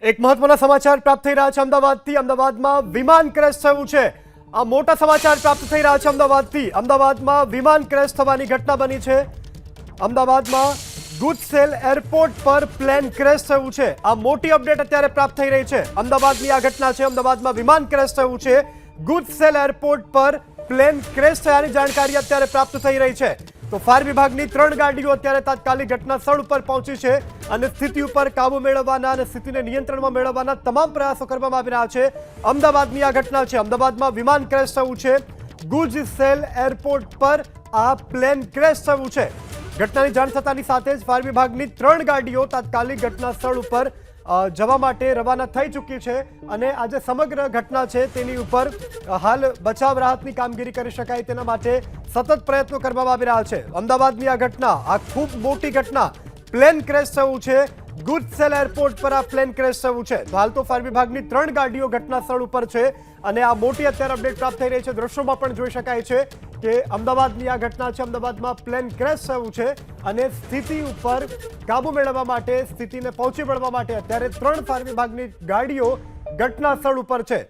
એક મહત્વના સમાચાર પ્રાપ્ત થઈ રહ્યા છે અમદાવાદથી। અમદાવાદમાં વિમાન ક્રેશ થયું છે। આ મોટા સમાચાર પ્રાપ્ત થઈ રહ્યા છે અમદાવાદથી। અમદાવાદમાં વિમાન ક્રેશ થવાની ઘટના બની છે। અમદાવાદમાં ગુજસેલ એરપોર્ટ પર પ્લેન ક્રેશ થયું છે। આ મોટી અપડેટ અત્યારે પ્રાપ્ત થઈ રહી છે। અમદાવાદની આ ઘટના છે। અમદાવાદમાં વિમાન ક્રેશ થયું છે। ગુજસેલ એરપોર્ટ પર પ્લેન ક્રેશ થયાની જાણકારી અત્યારે પ્રાપ્ત થઈ રહી છે। તો ફાયર વિભાગની 3 ગાડીઓ અત્યારે તાત્કાલિક ઘટના સ્થળ ઉપર પહોંચી છે અને સ્થિતિ ઉપર કાબુ મેળવવાના અને સ્થિતિને નિયંત્રણમાં મેળવવાના તમામ પ્રયાસો કરવામાં આવી રહ્યા છે। અમદાવાદની આ ઘટના છે। અમદાવાદમાં વિમાન ક્રેશ થયું છે। ગુજસેલ એરપોર્ટ પર આ પ્લેન ક્રેશ થયું છે। ઘટનાની જાણ થતાની સાથે જ ફાયર વિભાગની 3 ગાડીઓ તાત્કાલિક ઘટના સ્થળ ઉપર જવા માટે રવાના થઈ ચૂકી છે અને આજે સમગ્ર ઘટના છે તેની ઉપર હાલ બચાવ રાહતની કામગીરી કરી શકાય તેના માટે સતત પ્રયત્નો કરવામાં આવી રહ્યા છે। અમદાવાદની આ ઘટના, આ ખૂબ મોટી ઘટના, પ્લેન ક્રેશ થયું છે। ગુજસેલ એરપોર્ટ પર આ પ્લેન ક્રેશ થયું છે। તો હાલ તો ફાયર વિભાગની 3 ગાડીઓ ઘટના સ્થળ ઉપર છે અને આ મોટી અત્યારે અપડેટ પ્રાપ્ત થઈ રહી છે। દ્રશ્યોમાં પણ જોઈ શકાય છે કે અમદાવાદની આ ઘટના છે। અમદાવાદમાં પ્લેન ક્રેશ થયું છે અને સ્થિતિ ઉપર કાબુ મેળવવા માટે, સ્થિતિને પહોંચી વળવા માટે અત્યારે 3 ફાયર વિભાગની ગાડીઓ ઘટના સ્થળ ઉપર છે।